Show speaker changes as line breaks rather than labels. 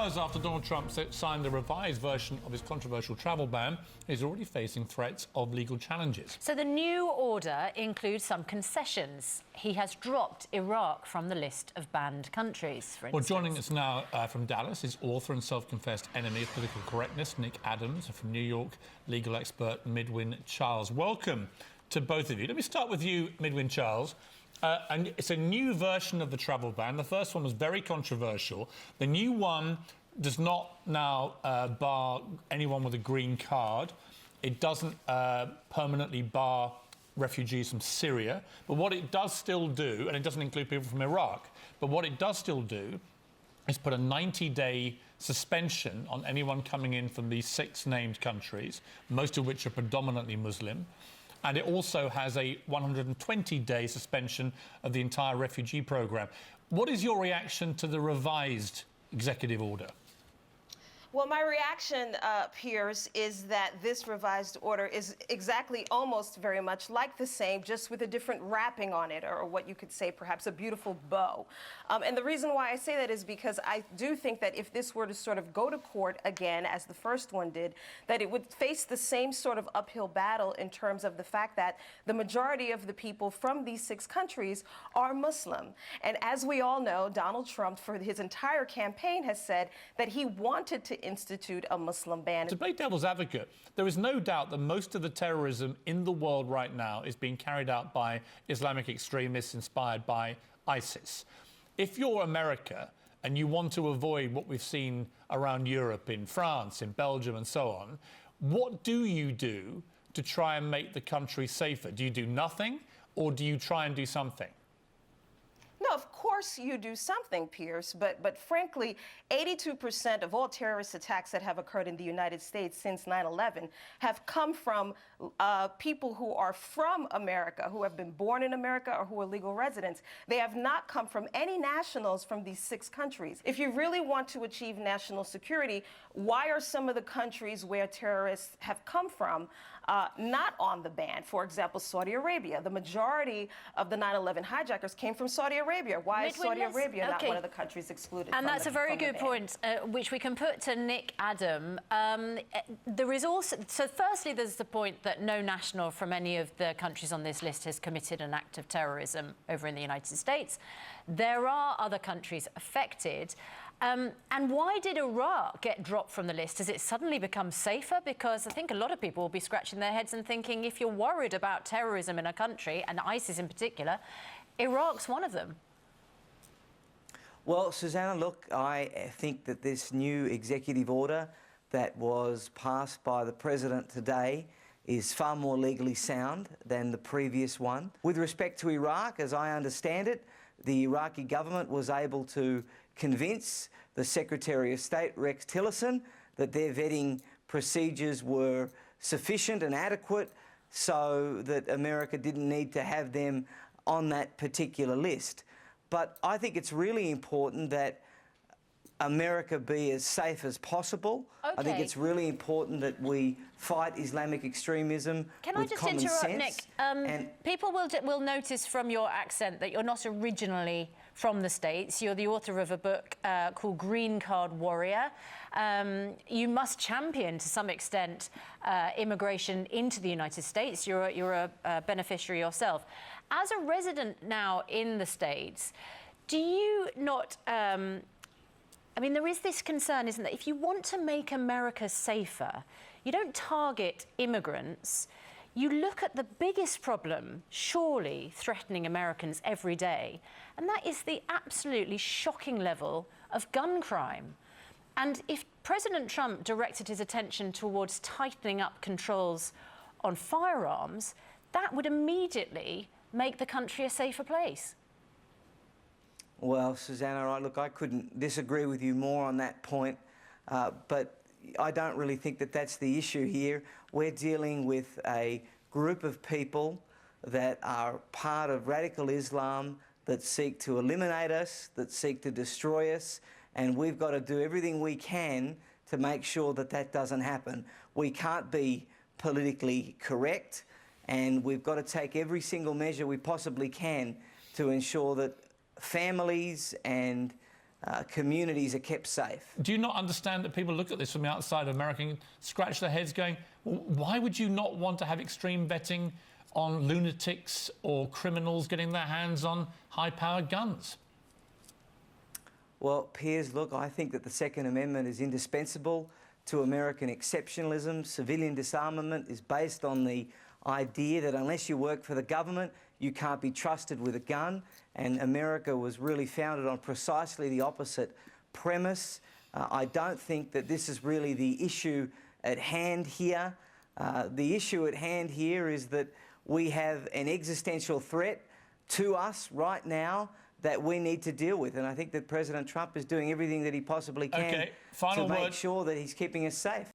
hours after Donald Trump signed the revised version of his controversial travel ban, he's already facing threats of legal challenges.
So the new order includes some concessions. He has dropped Iraq from the list of banned countries, for instance.
Well, joining us now from Dallas is author and self-confessed enemy of political correctness, Nick Adams, and from New York, legal expert Midwin Charles. Welcome to both of you. Let me start with you, Midwin Charles. And it's a new version of the travel ban. The first one was very controversial. The new one does not now bar anyone with a green card. It doesn't permanently bar refugees from Syria. But what it does still do, and it doesn't include people from Iraq, but what it does still do is put a 90-day suspension on anyone coming in from these 6 named countries, most of which are predominantly Muslim. And it also has a 120-day suspension of the entire refugee programme. What is your reaction to the revised executive order?
Well, my reaction, Piers, is that this revised order is exactly almost very much like the same, just with a different wrapping on it, or what you could say perhaps a beautiful bow. And the reason why I say that is because I do think that if this were to sort of go to court again, as the first one did, that it would face the same sort of uphill battle in terms of the fact that the majority of the people from these 6 countries are Muslim. And as we all know, Donald Trump, for his entire campaign, has said that he wanted to institute a Muslim ban.
To play devil's advocate, there is no doubt that most of the terrorism in the world right now is being carried out by Islamic extremists inspired by ISIS. If you're America and you want to avoid what we've seen around Europe, in France, in Belgium and so on, what do you do to try and make the country safer? Do you do nothing, or do you try and do something?
No, of course you do something, Piers, but frankly, 82% of all terrorist attacks that have occurred in the United States since 9/11 have come from people who are from America, who have been born in America or who are legal residents. They have not come from any nationals from these 6 countries. If you really want to achieve national security, why are some of the countries where terrorists have come from not on the ban? For example, Saudi Arabia. The majority of the 9/11 hijackers came from Saudi Arabia. Why is Saudi Arabia not one of the countries excluded?
And that's a very good point, which we can put to Nick Adam. There is also, so firstly, there's the point that no national from any of the countries on this list has committed an act of terrorism over in the United States. There are other countries affected. And why did Iraq get dropped from the list? Has it suddenly become safer? Because I think a lot of people will be scratching their heads and thinking, if you're worried about terrorism in a country, and ISIS in particular, Iraq's one of them.
Well, Susanna, look, I think that this new executive order that was passed by the President today is far more legally sound than the previous one. With respect to Iraq, as I understand it, the Iraqi government was able to convince the Secretary of State, Rex Tillerson, that their vetting procedures were sufficient and adequate so that America didn't need to have them on that particular list. But I think it's really important that America be as safe as possible. Okay. I think it's really important that we fight Islamic extremism with common sense.
Can I just interrupt, Nick? People will notice from your accent that you're not originally from the States. You're the author of a book called Green Card Warrior. You must champion, to some extent, immigration into the United States. You're a beneficiary yourself. As a resident now in the States, do you not... I mean, there is this concern, isn't there? If you want to make America safer, you don't target immigrants. You look at the biggest problem, surely, threatening Americans every day, and that is the absolutely shocking level of gun crime. And if President Trump directed his attention towards tightening up controls on firearms, that would immediately make the country a safer place.
Well, Susanna, look, I couldn't disagree with you more on that point, but I don't really think that that's the issue here. We're dealing with a group of people that are part of radical Islam, that seek to eliminate us, that seek to destroy us, and we've got to do everything we can to make sure that that doesn't happen. We can't be politically correct, and we've got to take every single measure we possibly can to ensure that families and communities are kept safe.
Do you not understand that people look at this from the outside of America and scratch their heads going, well, why would you not want to have extreme vetting on lunatics or criminals getting their hands on high-powered guns?
Well, Piers, look, I think that the Second Amendment is indispensable to American exceptionalism. Civilian disarmament is based on the idea that unless you work for the government, you can't be trusted with a gun. And America was really founded on precisely the opposite premise. I don't think that this is really the issue at hand here. The issue at hand here is that we have an existential threat to us right now that we need to deal with. And I think that President Trump is doing everything that he possibly can
Okay, final
to make
word.
sure that he's keeping us safe.